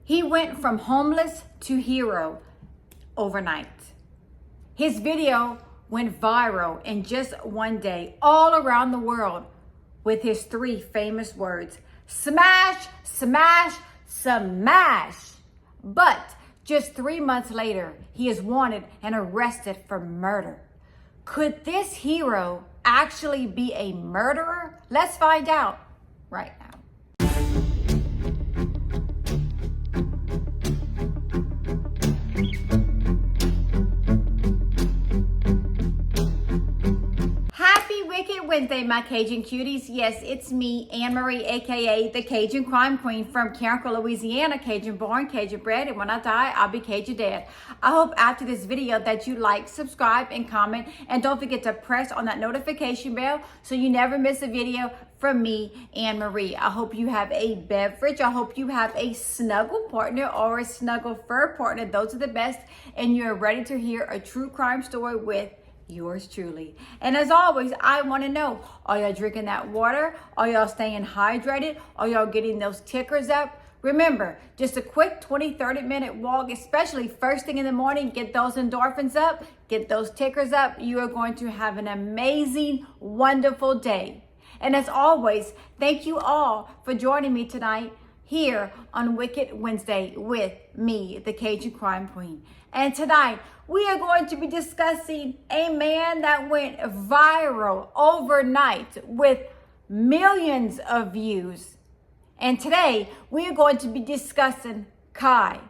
He went from homeless to hero overnight. His video went viral in just one day all around the world with his 3 famous words: smash, smash, smash. But just 3 months later, he is wanted and arrested for murder. Could this hero actually be a murderer? Let's find out right now. Happy Wicked Wednesday, my Cajun cuties. Yes, it's me, Anne Marie, aka the Cajun Crime Queen from Carrico, Louisiana. Cajun born, Cajun bred, and when I die, I'll be Cajun dead. I hope after this video that you like, subscribe, and comment, and don't forget to press on that notification bell so you never miss a video from me, Anne Marie. I hope you have a beverage. I hope you have a snuggle partner or a snuggle fur partner. Those are the best, and you're ready to hear a true crime story with yours truly. And as always, I want to know, are y'all drinking that water? Are y'all staying hydrated? Are y'all getting those tickers up? Remember, just a quick 20-30 minute walk, especially first thing in the morning, get those endorphins up, get those tickers up. You are going to have an amazing, wonderful day. And as always, thank you all for joining me tonight here on Wicked Wednesday with me, the Cajun Crime Queen. And tonight, we are going to be discussing a man that went viral overnight with millions of views. And today, we are going to be discussing Kai,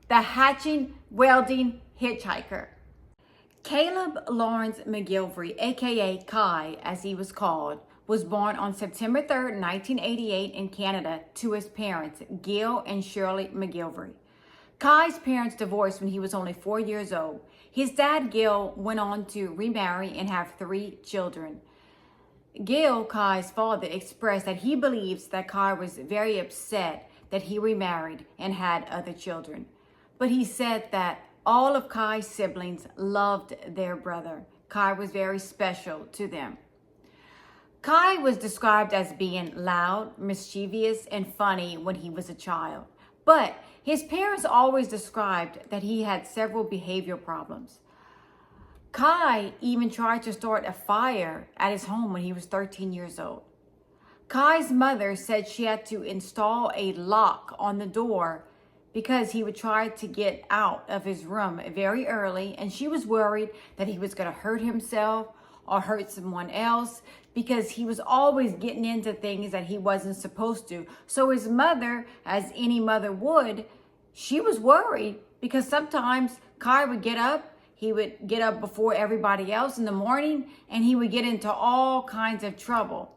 the Wielding Hitchhiker. Caleb Lawrence McGilvery, aka Kai, as he was called, was born on September 3rd, 1988 in Canada to his parents, Gil and Shirley McGilvery. Kai's parents divorced when he was only 4 years old. His dad, Gil, went on to remarry and have 3 children. Gil, Kai's father, expressed that he believes that Kai was very upset that he remarried and had other children. But he said that all of Kai's siblings loved their brother. Kai was very special to them. Kai was described as being loud, mischievous, and funny when he was a child. But his parents always described that he had several behavioral problems. Kai even tried to start a fire at his home when he was 13 years old. Kai's mother said she had to install a lock on the door because he would try to get out of his room very early, and she was worried that he was going to hurt himself or hurt someone else because he was always getting into things that he wasn't supposed to. So his mother, as any mother would, she was worried because sometimes Kai would get up. He would get up before everybody else in the morning, and he would get into all kinds of trouble.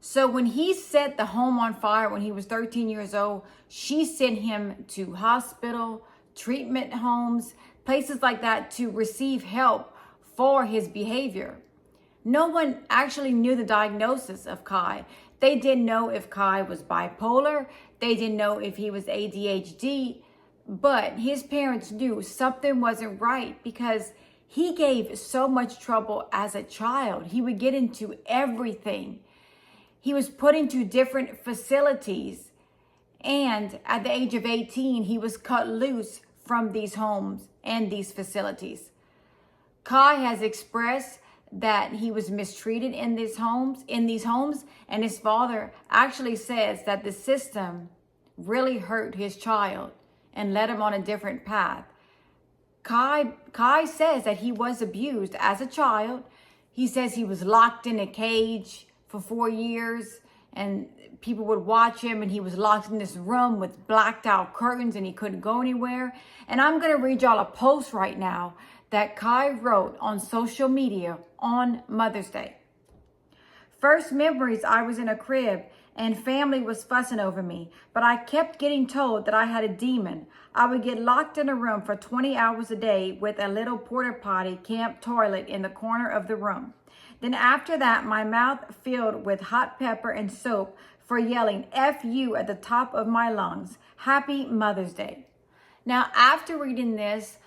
So when he set the home on fire when he was 13 years old, she sent him to hospital, treatment homes, places like that to receive help for his behavior. No one actually knew the diagnosis of Kai. They didn't know if Kai was bipolar. They didn't know if he was ADHD. But his parents knew something wasn't right because he gave so much trouble as a child. He would get into everything. He was put into different facilities. And at the age of 18, he was cut loose from these homes and these facilities. Kai has expressed that he was mistreated in these homes, and his father actually says that the system really hurt his child and led him on a different path. Kai says that he was abused as a child. He says he was locked in a cage for 4 years, and people would watch him, and he was locked in this room with blacked out curtains, and he couldn't go anywhere. And I'm going to read y'all a post right now that Kai wrote on social media on Mother's Day. First memories, I was in a crib and family was fussing over me, but I kept getting told that I had a demon. I would get locked in a room for 20 hours a day with a little porta potty camp toilet in the corner of the room. Then after that, my mouth filled with hot pepper and soap for yelling F you at the top of my lungs. Happy Mother's Day. Now, after reading this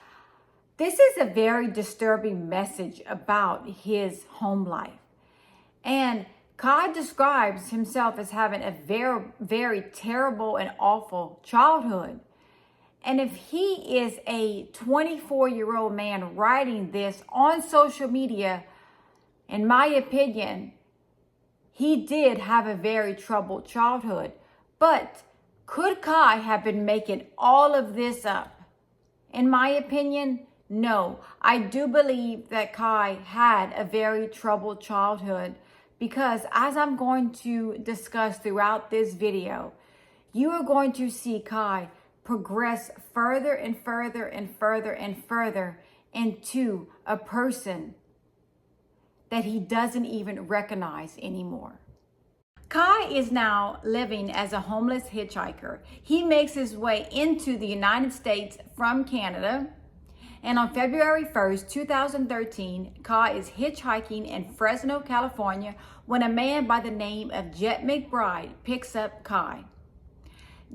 is a very disturbing message about his home life. And Kai describes himself as having a very, very terrible and awful childhood. And if he is a 24-year-old man writing this on social media, in my opinion, he did have a very troubled childhood. But could Kai have been making all of this up? In my opinion, no. I do believe that Kai had a very troubled childhood because, as I'm going to discuss throughout this video, you are going to see Kai progress further and further and further and further into a person that he doesn't even recognize anymore. Kai is now living as a homeless hitchhiker. He makes his way into the United States from Canada. And on February 1st, 2013, Kai is hitchhiking in Fresno, California, when a man by the name of Jet McBride picks up Kai.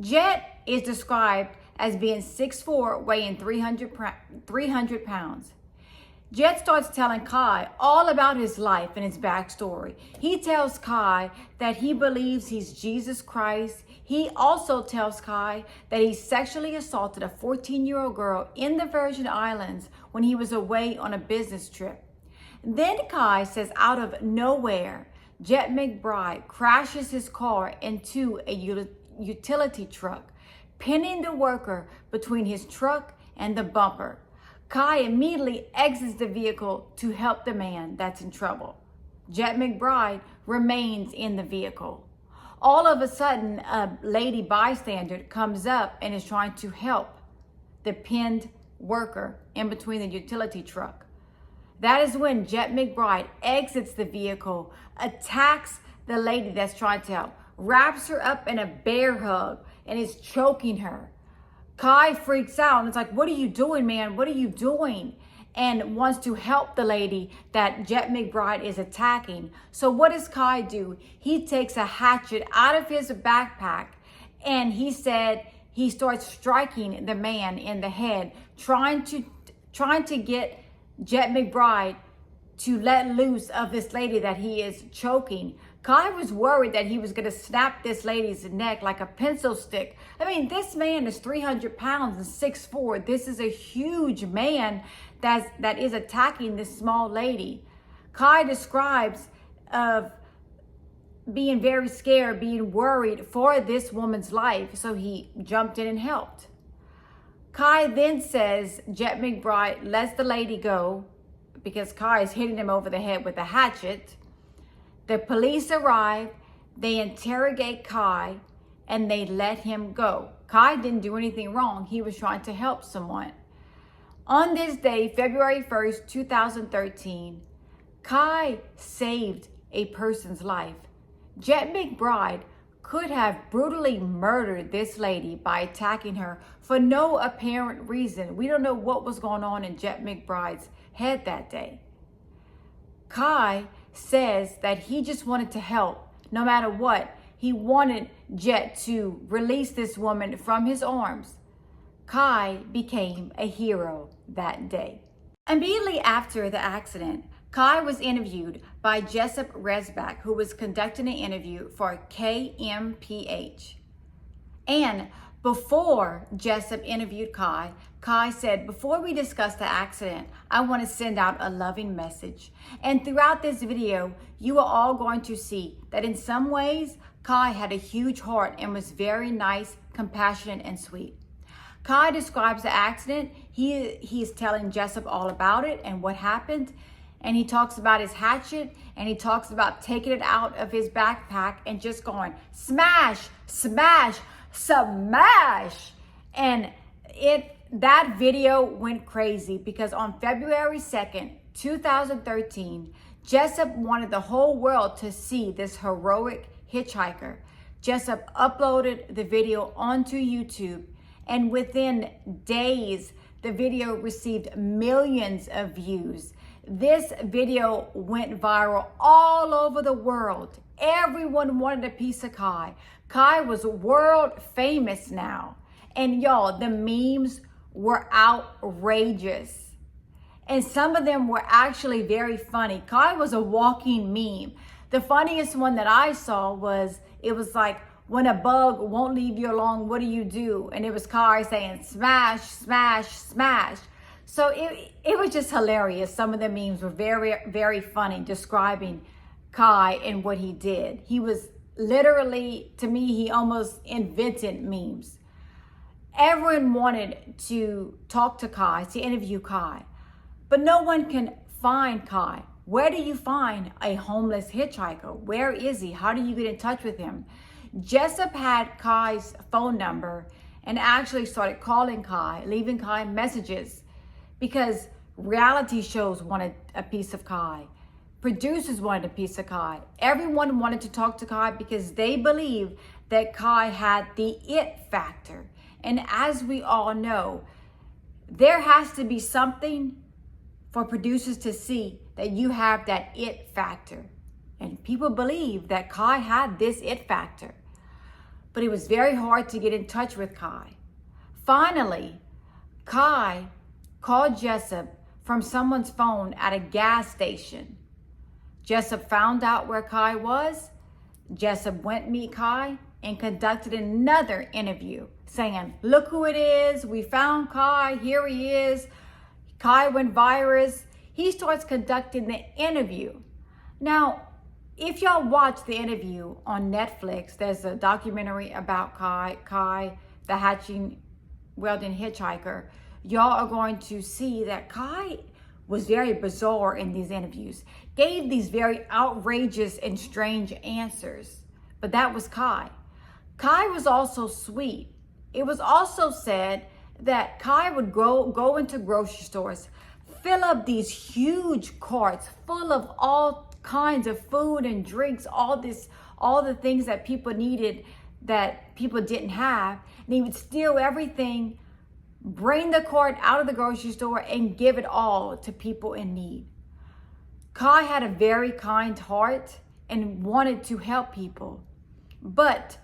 Jet is described as being 6'4", weighing 300 pounds. Jet starts telling Kai all about his life and his backstory. He tells Kai that he believes he's Jesus Christ. He also tells Kai that he sexually assaulted a 14-year-old girl in the Virgin Islands when he was away on a business trip. Then Kai says out of nowhere, Jet McBride crashes his car into a utility truck, pinning the worker between his truck and the bumper. Kai immediately exits the vehicle to help the man that's in trouble. Jet McBride remains in the vehicle. All of a sudden, a lady bystander comes up and is trying to help the pinned worker in between the utility truck. That is when Jet McBride exits the vehicle, attacks the lady that's trying to help, wraps her up in a bear hug, and is choking her. Kai freaks out and it's like, what are you doing, man? What are you doing? And wants to help the lady that Jet McBride is attacking. So what does Kai do? He takes a hatchet out of his backpack and he said he starts striking the man in the head, trying to get Jet McBride to let loose of this lady that he is choking. Kai was worried that he was going to snap this lady's neck like a pencil stick. I mean, this man is 300 pounds and 6'4". This is a huge man that is attacking this small lady. Kai describes of being very scared, being worried for this woman's life. So he jumped in and helped. Kai then says Jet McBride lets the lady go because Kai is hitting him over the head with a hatchet. The police arrive, they interrogate Kai, and they let him go. Kai didn't do anything wrong. He was trying to help someone. On this day, February 1st, 2013, Kai saved a person's life. Jet McBride could have brutally murdered this lady by attacking her for no apparent reason. We don't know what was going on in Jet McBride's head that day. Kai says that he just wanted to help no matter what. He wanted Jet to release this woman from his arms. Kai became a hero that day. Immediately after the accident, Kai was interviewed by Jessup Resback, who was conducting an interview for KMPH. And before Jessup interviewed Kai, Kai said, before we discuss the accident, I want to send out a loving message. And throughout this video, you are all going to see that in some ways, Kai had a huge heart and was very nice, compassionate, and sweet. Kai describes the accident. He's telling Jessup all about it and what happened. And he talks about his hatchet, and he talks about taking it out of his backpack and just going smash, smash, smash. And that video went crazy because on February 2nd, 2013, Jessup wanted the whole world to see this heroic hitchhiker. Jessup uploaded the video onto YouTube, and within days, the video received millions of views. This video went viral all over the world. Everyone wanted a piece of Kai. Kai was world famous now. And y'all, the memes were outrageous. And some of them were actually very funny. Kai was a walking meme. The funniest one that I saw was, it was like when a bug won't leave you alone, what do? And it was Kai saying, smash, smash, smash. So it was just hilarious. Some of the memes were very, very funny describing Kai and what he did. He was literally, to me, he almost invented memes. Everyone wanted to talk to Kai, to interview Kai, but no one can find Kai. Where do you find a homeless hitchhiker? Where is he? How do you get in touch with him? Jessup had Kai's phone number and actually started calling Kai, leaving Kai messages, because reality shows wanted a piece of Kai. Producers wanted a piece of Kai. Everyone wanted to talk to Kai because they believed that Kai had the it factor. And as we all know, there has to be something for producers to see that you have that it factor. And people believe that Kai had this it factor. But it was very hard to get in touch with Kai. Finally, Kai called Jessup from someone's phone at a gas station. Jessup found out where Kai was. Jessup went meet Kai and conducted another interview saying, look who it is. We found Kai. Here he is. Kai went virus. He starts conducting the interview. Now, if y'all watch the interview on Netflix, there's a documentary about Kai, the Hatching Wielding Hitchhiker. Y'all are going to see that Kai was very bizarre in these interviews, gave these very outrageous and strange answers. But that was Kai. Kai was also sweet. It was also said that Kai would go into grocery stores, fill up these huge carts full of all kinds of food and drinks, all the things that people needed that people didn't have. And he would steal everything, bring the cart out of the grocery store and give it all to people in need. Kai had a very kind heart and wanted to help people, but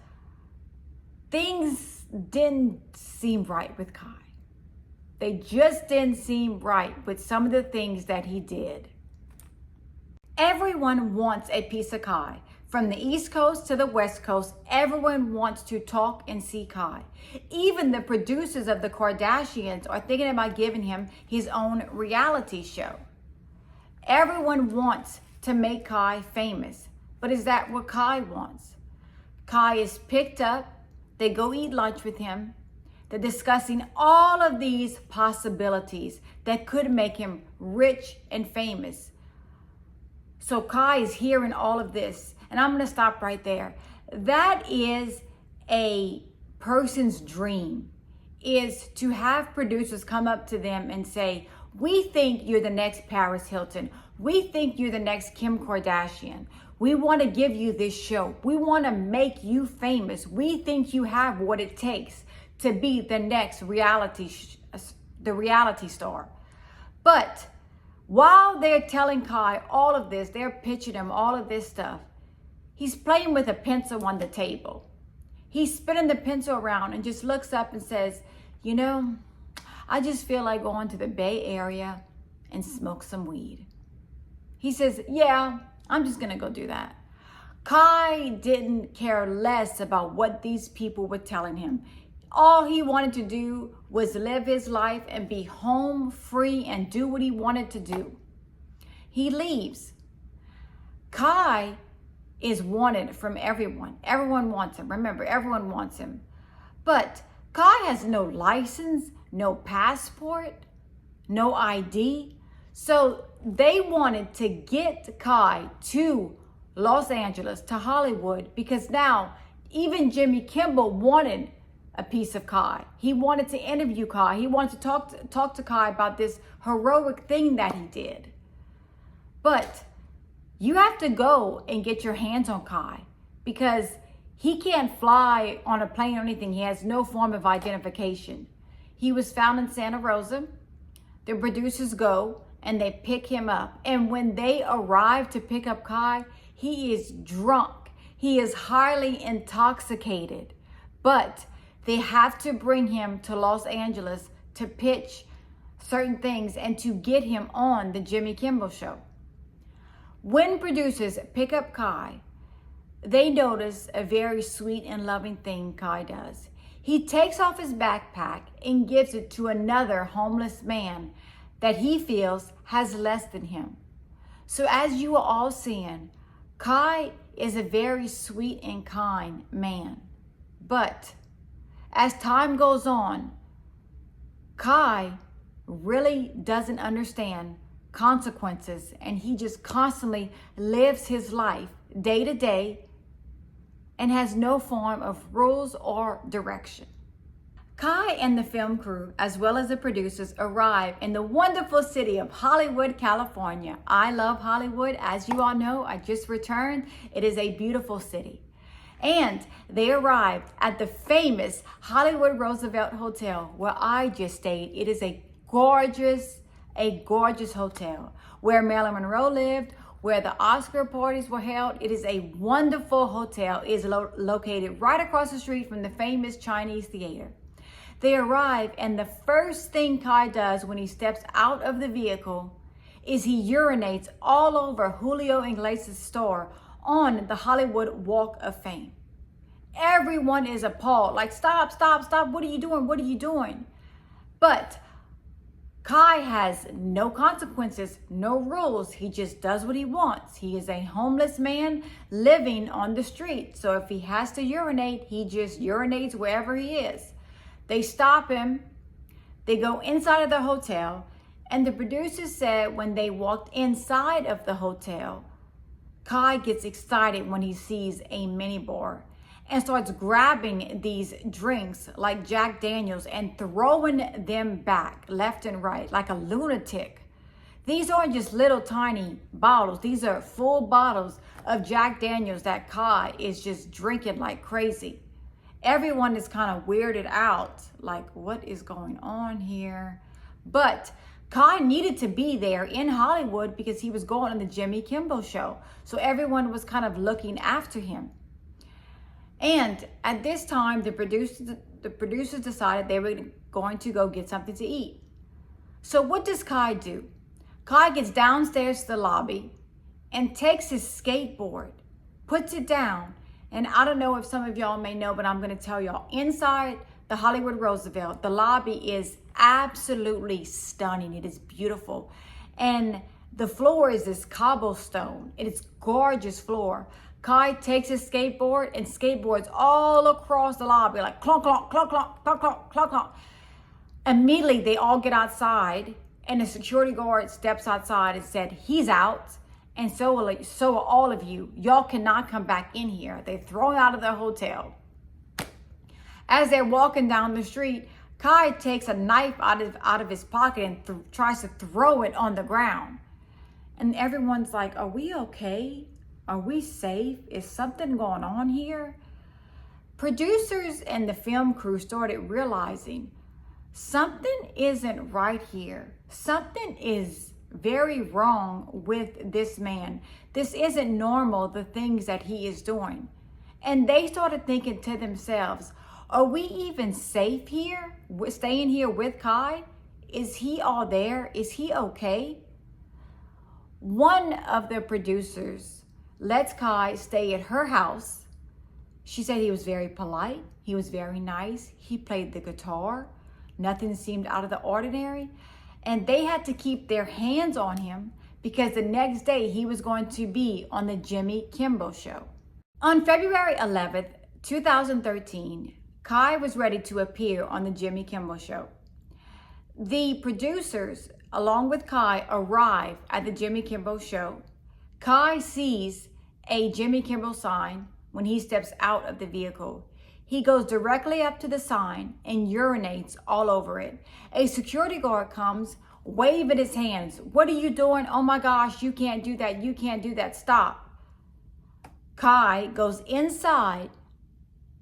things didn't seem right with Kai. They just didn't seem right with some of the things that he did. Everyone wants a piece of Kai. From the East Coast to the West Coast, everyone wants to talk and see Kai. Even the producers of the Kardashians are thinking about giving him his own reality show. Everyone wants to make Kai famous, but is that what Kai wants? Kai is picked up, they go eat lunch with him, they're discussing all of these possibilities that could make him rich and famous. So Kai is hearing all of this, and I'm going to stop right there. That is a person's dream, is to have producers come up to them and say, we think you're the next Paris Hilton. We think you're the next Kim Kardashian. We want to give you this show. We want to make you famous. We think you have what it takes to be the next reality star. But while they're telling Kai all of this, they're pitching him all of this stuff, he's playing with a pencil on the table. He's spinning the pencil around and just looks up and says, you know, I just feel like going to the Bay Area and smoke some weed. He says, yeah, I'm just going to go do that. Kai didn't care less about what these people were telling him. All he wanted to do was live his life and be home free and do what he wanted to do. He leaves. Kai is wanted from everyone. Everyone wants him. Remember, everyone wants him. But Kai has no license, no passport, no ID. So they wanted to get Kai to Los Angeles, to Hollywood, because now even Jimmy Kimmel wanted a piece of Kai. He wanted to interview Kai. He wanted to talk to Kai about this heroic thing that he did. But you have to go and get your hands on Kai, because he can't fly on a plane or anything. He has no form of identification. He was found in Santa Rosa. The producers go and they pick him up. And when they arrive to pick up Kai, he is drunk. He is highly intoxicated. But they have to bring him to Los Angeles to pitch certain things and to get him on the Jimmy Kimmel Show. When producers pick up Kai, they notice a very sweet and loving thing Kai does. He takes off his backpack and gives it to another homeless man that he feels has less than him. So as you are all seeing, Kai is a very sweet and kind man. But as time goes on, Kai really doesn't understand consequences, and he just constantly lives his life day to day and has no form of rules or direction. Kai and the film crew, as well as the producers, arrive in the wonderful city of Hollywood, California. I love Hollywood. As you all know, I just returned. It is a beautiful city. And they arrived at the famous Hollywood Roosevelt Hotel where I just stayed. It is a gorgeous hotel where Marilyn Monroe lived, where the Oscar parties were held. It is a wonderful hotel. It is located right across the street from the famous Chinese theater. They arrive, and the first thing Kai does when he steps out of the vehicle is he urinates all over Julio Iglesias' store on the Hollywood Walk of Fame. Everyone is appalled, like, stop, what are you doing? But Kai has no consequences, no rules. He just does what he wants. He is a homeless man living on the street. So if he has to urinate, he just urinates wherever he is. They stop him. They go inside of the hotel. And the producers said when they walked inside of the hotel, Kai gets excited when he sees a minibar and starts grabbing these drinks like Jack Daniels and throwing them back left and right like a lunatic. These aren't just little tiny bottles. These are full bottles of Jack Daniels that Kai is just drinking like crazy. Everyone is kind of weirded out, like, what is going on here? But Kai needed to be there in Hollywood because he was going on the Jimmy Kimmel show. So everyone was kind of looking after him. And at this time, the producers decided they were going to go get something to eat. So what does Kai do? Kai gets downstairs to the lobby and takes his skateboard, puts it down. And I don't know if some of y'all may know, but I'm going to tell y'all, inside the Hollywood Roosevelt, the lobby is absolutely stunning. It is beautiful. And the floor is this cobblestone. It is gorgeous floor. Kai takes his skateboard and skateboards all across the lobby, like clunk, clunk, clunk, clunk, clunk, clunk, clunk, clunk. Immediately, they all get outside, and the security guard steps outside and said, he's out. And so are all of you. Y'all cannot come back in here. They're thrown out of the hotel. As they're walking down the street, Kai takes a knife out of his pocket and tries to throw it on the ground. And everyone's like, are we okay? Are we safe? Is something going on here? Producers and the film crew started realizing something isn't right here. Something is very wrong with this man. This isn't normal, the things that he is doing. And they started thinking to themselves, are we even safe here? We're staying here with Kai? Is he all there? Is he okay? One of the producers lets Kai stay at her house. She said he was very polite. He was very nice. He played the guitar. Nothing seemed out of the ordinary. And they had to keep their hands on him because the next day he was going to be on the Jimmy Kimmel show. On February 11th, 2013, Kai was ready to appear on the Jimmy Kimmel show. The producers, along with Kai, arrive at the Jimmy Kimmel show. Kai sees a Jimmy Kimmel sign when he steps out of the vehicle. He goes directly up to the sign and urinates all over it. A security guard comes, waving his hands. What are you doing? Oh my gosh, you can't do that. You can't do that. Stop. Kai goes inside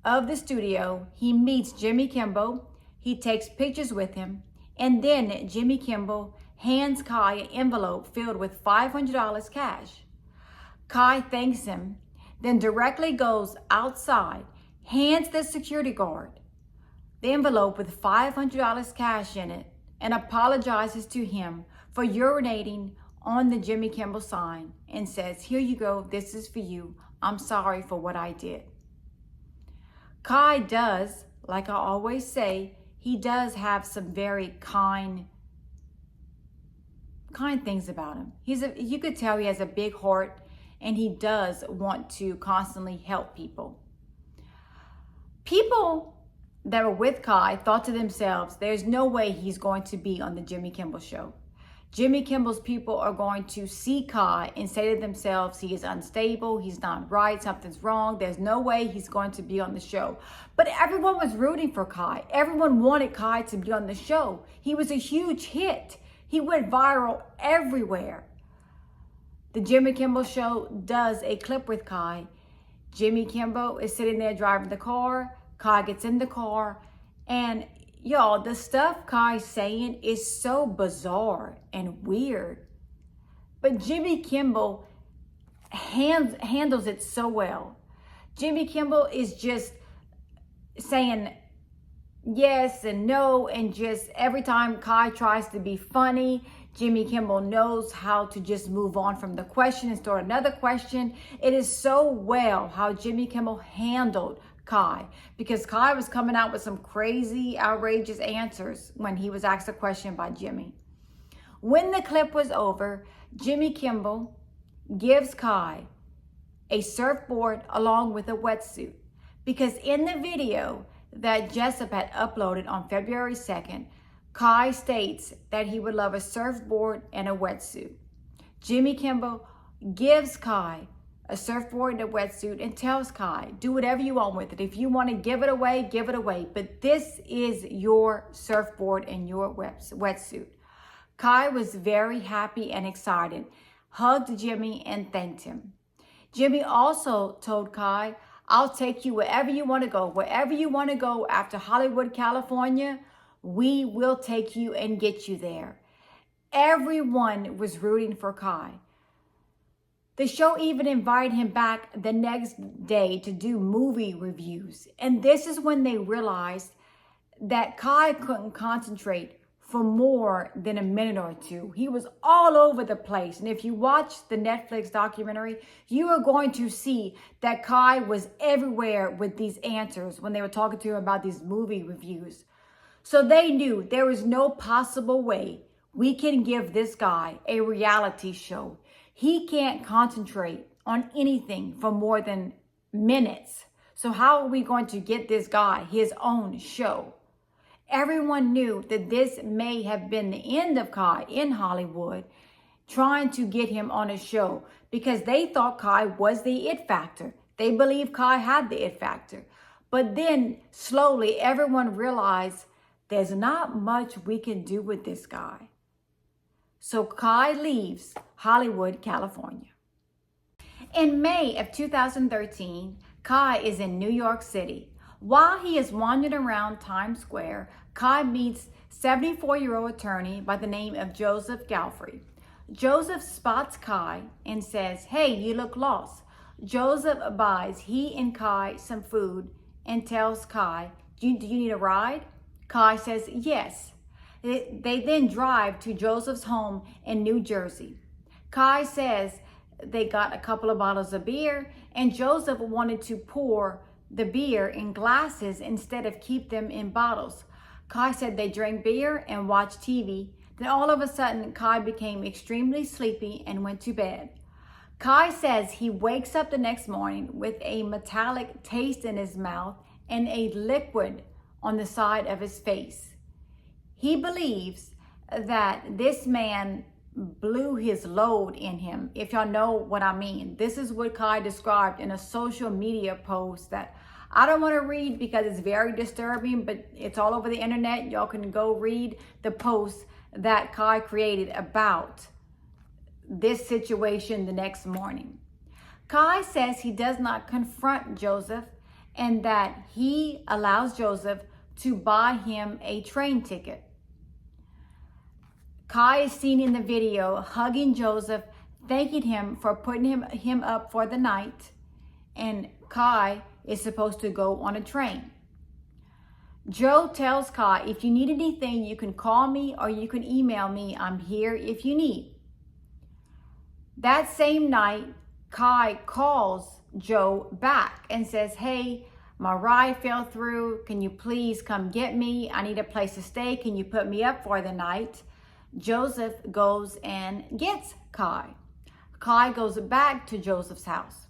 of the studio. He meets Jimmy Kimmel. He takes pictures with him. And then Jimmy Kimmel hands Kai an envelope filled with $500 cash. Kai thanks him, then directly goes outside, hands the security guard the envelope with $500 cash in it and apologizes to him for urinating on the Jimmy Kimmel sign and says, "Here you go, this is for you. I'm sorry for what I did." Kai does, like I always say, he does have some very kind things about him. You could tell he has a big heart, and he does want to constantly help people. People that were with Kai thought to themselves, there's no way he's going to be on the Jimmy Kimmel show. Jimmy Kimmel's people are going to see Kai and say to themselves, he is unstable, he's not right, something's wrong, there's no way he's going to be on the show. But everyone was rooting for Kai. Everyone wanted Kai to be on the show. He was a huge hit. He went viral everywhere. The Jimmy Kimmel show does a clip with Kai. Jimmy Kimmel is sitting there driving the car. Kai gets in the car, and y'all, the stuff Kai's saying is so bizarre and weird. But Jimmy Kimmel handles it so well. Jimmy Kimmel is just saying yes and no, and just every time Kai tries to be funny, Jimmy Kimmel knows how to just move on from the question and start another question. It is so well how Jimmy Kimmel handled Kai, because Kai was coming out with some crazy, outrageous answers when he was asked a question by Jimmy. When the clip was over, Jimmy Kimmel gives Kai a surfboard along with a wetsuit, because in the video that Jessup had uploaded on February 2nd, Kai states that he would love a surfboard and a wetsuit. Jimmy Kimmel gives Kai a surfboard and a wetsuit and tells Kai, do whatever you want with it. If you want to give it away, give it away. But this is your surfboard and your wetsuit. Kai was very happy and excited, hugged Jimmy and thanked him. Jimmy also told Kai, I'll take you wherever you want to go. Wherever you want to go after Hollywood, California, we will take you and get you there. Everyone was rooting for Kai. The show even invited him back the next day to do movie reviews. And this is when they realized that Kai couldn't concentrate for more than a minute or two. He was all over the place. And if you watch the Netflix documentary, you are going to see that Kai was everywhere with these answers when they were talking to him about these movie reviews. So they knew there was no possible way we can give this guy a reality show. He can't concentrate on anything for more than minutes. So how are we going to get this guy his own show? Everyone knew that this may have been the end of Kai in Hollywood, trying to get him on a show, because they thought Kai was the it factor. They believed Kai had the it factor. But then slowly everyone realized there's not much we can do with this guy. So Kai leaves Hollywood, California. In May of 2013, Kai is in New York City. While he is wandering around Times Square, Kai meets 74-year-old attorney by the name of Joseph Galfrey. Joseph spots Kai and says, "Hey, you look lost." Joseph buys he and Kai some food and tells Kai, do you need a ride? Kai says yes. They then drive to Joseph's home in New Jersey. Kai says they got a couple of bottles of beer, and Joseph wanted to pour the beer in glasses instead of keep them in bottles. Kai said they drank beer and watched TV. Then all of a sudden, Kai became extremely sleepy and went to bed. Kai says he wakes up the next morning with a metallic taste in his mouth and a liquid on the side of his face. He believes that this man blew his load in him, if y'all know what I mean. This is what Kai described in a social media post that I don't want to read because it's very disturbing, but it's all over the internet. Y'all can go read the post that Kai created about this situation the next morning. Kai says he does not confront Joseph and that he allows Joseph to buy him a train ticket. Kai is seen in the video hugging Joseph, thanking him for putting him up for the night, and Kai is supposed to go on a train. Joe tells Kai, if you need anything, you can call me or you can email me. I'm here if you need. That same night, Kai calls Joe back and says, hey, my ride fell through. Can you please come get me? I need a place to stay. Can you put me up for the night? Joseph goes and gets Kai. Kai goes back to Joseph's house.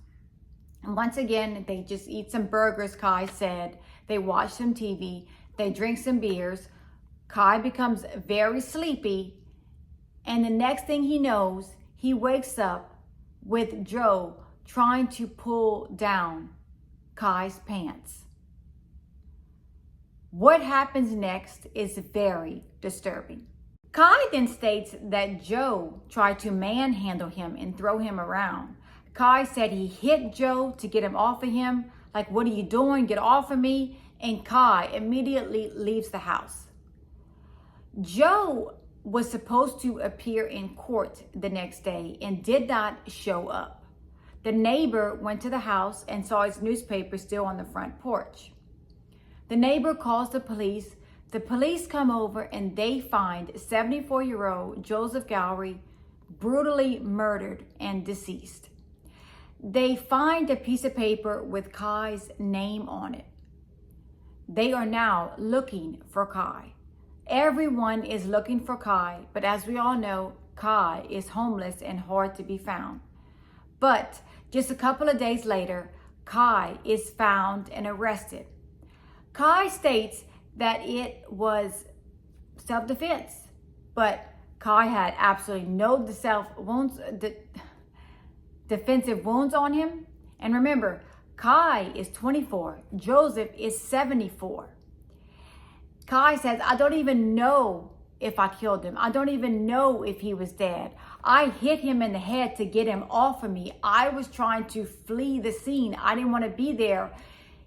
And once again, they just eat some burgers, Kai said. They watch some TV. They drink some beers. Kai becomes very sleepy. And the next thing he knows, he wakes up with Joe trying to pull down Kai's pants. What happens next is very disturbing. Kai then states that Joe tried to manhandle him and throw him around. Kai said he hit Joe to get him off of him. Like, what are you doing? Get off of me. And Kai immediately leaves the house. Joe was supposed to appear in court the next day and did not show up. The neighbor went to the house and saw his newspaper still on the front porch. The neighbor calls the police. The police come over and they find 74-year-old Joseph Gowrie brutally murdered and deceased. They find a piece of paper with Kai's name on it. They are now looking for Kai. Everyone is looking for Kai, but as we all know, Kai is homeless and hard to be found. But just a couple of days later, Kai is found and arrested. Kai states that it was self-defense, but Kai had absolutely no defensive wounds on him. And remember, Kai is 24, Joseph is 74. Kai says, I don't even know if I killed him. I don't even know if he was dead. I hit him in the head to get him off of me. I was trying to flee the scene. I didn't want to be there.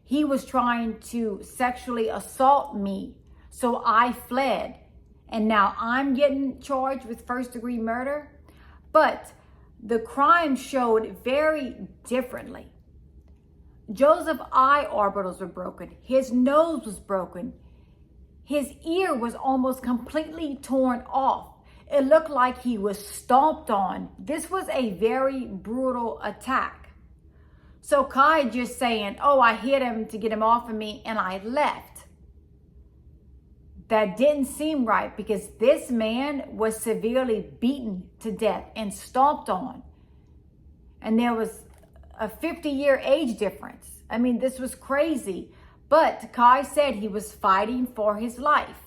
He was trying to sexually assault me. So I fled. And now I'm getting charged with first-degree murder. But the crime showed very differently. Joseph's eye orbitals were broken. His nose was broken. His ear was almost completely torn off. It looked like he was stomped on. This was a very brutal attack. So Kai just saying, oh, I hit him to get him off of me and I left. That didn't seem right because this man was severely beaten to death and stomped on. And there was a 50-year age difference. I mean, this was crazy. But Kai said he was fighting for his life.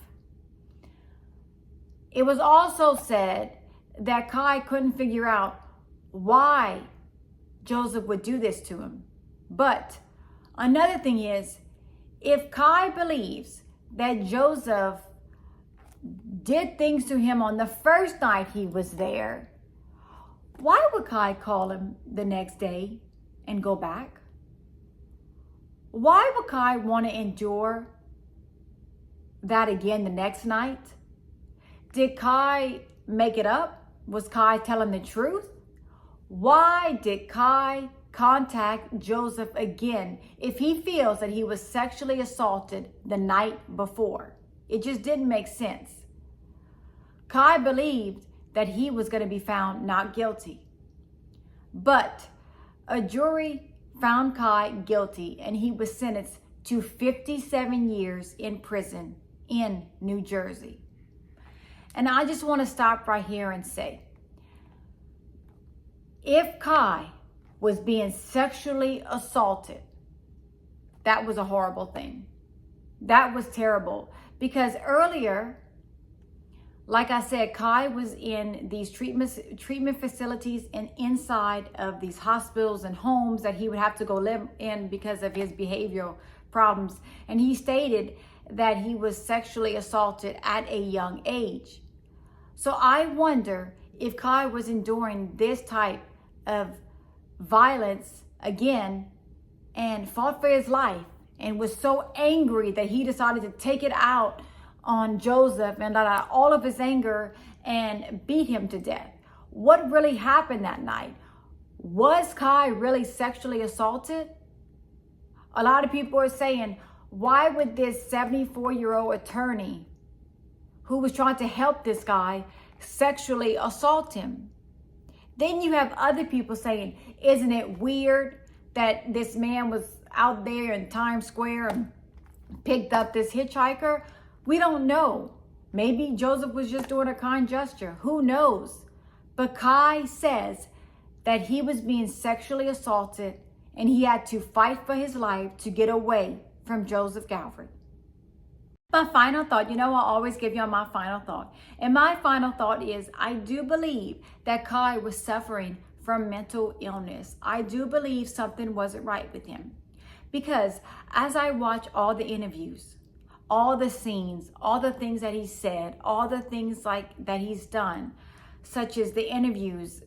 It was also said that Kai couldn't figure out why Joseph would do this to him. But another thing is, if Kai believes that Joseph did things to him on the first night he was there, why would Kai call him the next day and go back? Why would Kai want to endure that again the next night? Did Kai make it up? Was Kai telling the truth? Why did Kai contact Joseph again if he feels that he was sexually assaulted the night before? It just didn't make sense. Kai believed that he was going to be found not guilty. But a jury found Kai guilty and he was sentenced to 57 years in prison in New Jersey. And I just want to stop right here and say, if Kai was being sexually assaulted, that was a horrible thing. That was terrible. Because earlier, like I said, Kai was in these treatment facilities and inside of these hospitals and homes that he would have to go live in because of his behavioral problems. And he stated that he was sexually assaulted at a young age. So I wonder if Kai was enduring this type of violence again and fought for his life and was so angry that he decided to take it out on Joseph and let out all of his anger and beat him to death. What really happened that night? Was Kai really sexually assaulted? A lot of people are saying, why would this 74-year-old attorney who was trying to help this guy sexually assault him? Then you have other people saying, isn't it weird that this man was out there in Times Square and picked up this hitchhiker? We don't know. Maybe Joseph was just doing a kind gesture. Who knows? But Kai says that he was being sexually assaulted and he had to fight for his life to get away from Joseph Galbraith. My final thought, I always give y'all my final thought. And my final thought is, I do believe that Kai was suffering from mental illness. I do believe something wasn't right with him. Because as I watch all the interviews, all the scenes, all the things that he said, all the things like that he's done, such as the interviews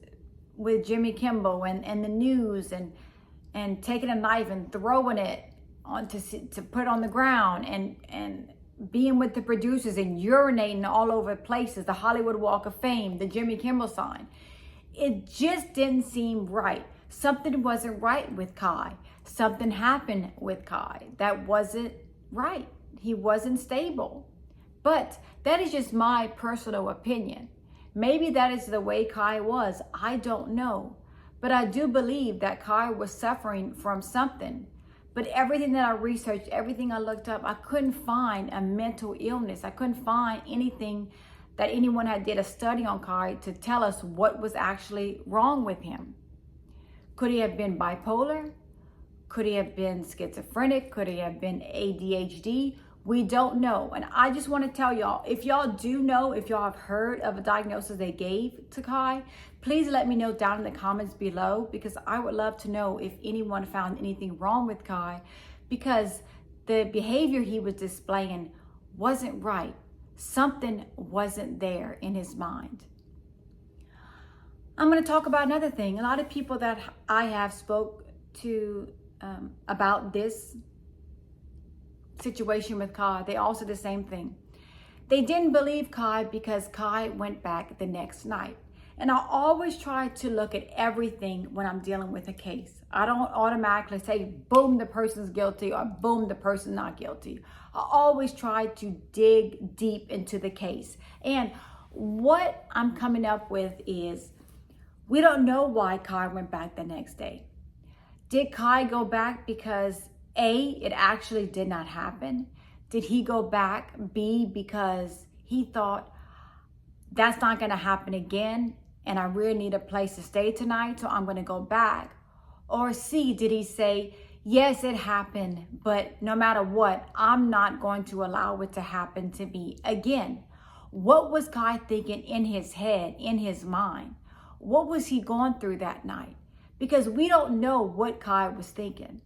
with Jimmy Kimmel and the news and taking a knife and throwing it on to put on the ground and being with the producers and urinating all over places, the Hollywood Walk of Fame, the Jimmy Kimmel sign. It just didn't seem right. Something wasn't right with Kai. Something happened with Kai that wasn't right. He wasn't stable. But that is just my personal opinion. Maybe that is the way Kai was. I don't know. But I do believe that Kai was suffering from something. But everything that I researched, everything I looked up, I couldn't find a mental illness. I couldn't find anything that anyone had did a study on Kai to tell us what was actually wrong with him. Could he have been bipolar? Could he have been schizophrenic? Could he have been ADHD? We don't know. And I just want to tell y'all, if y'all do know, if y'all have heard of a diagnosis they gave to Kai, please let me know down in the comments below, because I would love to know if anyone found anything wrong with Kai, because the behavior he was displaying wasn't right. Something wasn't there in his mind. I'm going to talk about another thing. A lot of people that I have spoke to about this situation with Kai, they all said the same thing. They didn't believe Kai because Kai went back the next night. And I always try to look at everything when I'm dealing with a case. I don't automatically say, boom, the person's guilty, or boom, the person's not guilty. I always try to dig deep into the case. And what I'm coming up with is, we don't know why Kai went back the next day. Did Kai go back because A, it actually did not happen? Did he go back, B, because he thought that's not going to happen again and I really need a place to stay tonight, so I'm going to go back? Or C, did he say, yes, it happened, but no matter what, I'm not going to allow it to happen to me again? What was Kai thinking in his head, in his mind? What was he going through that night? Because we don't know what Kai was thinking.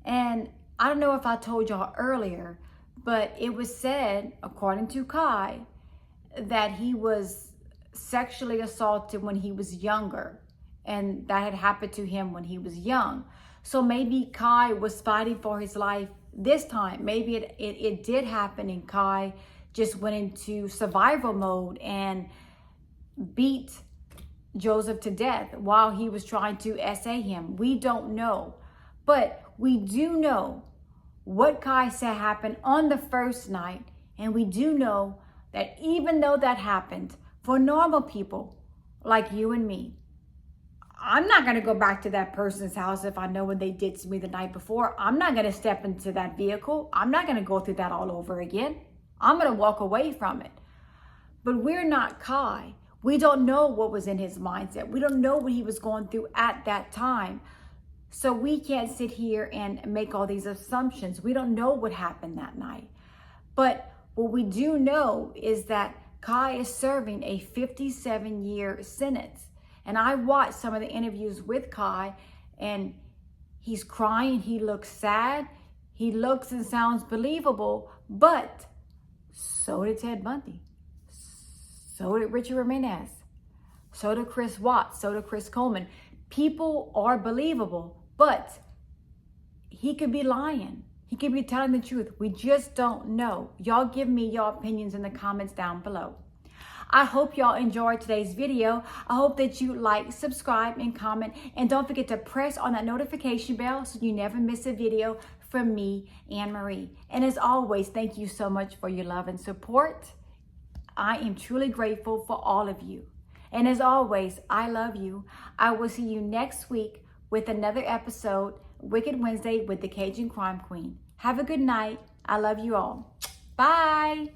And I don't know if I told y'all earlier, but it was said, according to Kai, that he was sexually assaulted when he was younger, and that had happened to him when he was young. So maybe Kai was fighting for his life this time. Maybe it did happen and Kai just went into survival mode and beat Joseph to death while he was trying to essay him. We don't know. But we do know what Kai said happened on the first night. And we do know that even though that happened, for normal people like you and me, I'm not going to go back to that person's house if I know what they did to me the night before. I'm not going to step into that vehicle. I'm not going to go through that all over again. I'm going to walk away from it. But we're not Kai. We don't know what was in his mindset. We don't know what he was going through at that time. So we can't sit here and make all these assumptions. We don't know what happened that night. But what we do know is that Kai is serving a 57-year sentence. And I watched some of the interviews with Kai, and he's crying. He looks sad. He looks and sounds believable. But so did Ted Bundy. So did Richard Ramirez. So did Chris Watts. So did Chris Coleman. People are believable, but he could be lying. He could be telling the truth. We just don't know. Y'all give me your opinions in the comments down below. I hope y'all enjoyed today's video. I hope that you like, subscribe, and comment. And don't forget to press on that notification bell so you never miss a video from me, Anne Marie. And as always, thank you so much for your love and support. I am truly grateful for all of you. And as always, I love you. I will see you next week with another episode, Wicked Wednesday with the Cajun Crime Queen. Have a good night. I love you all. Bye.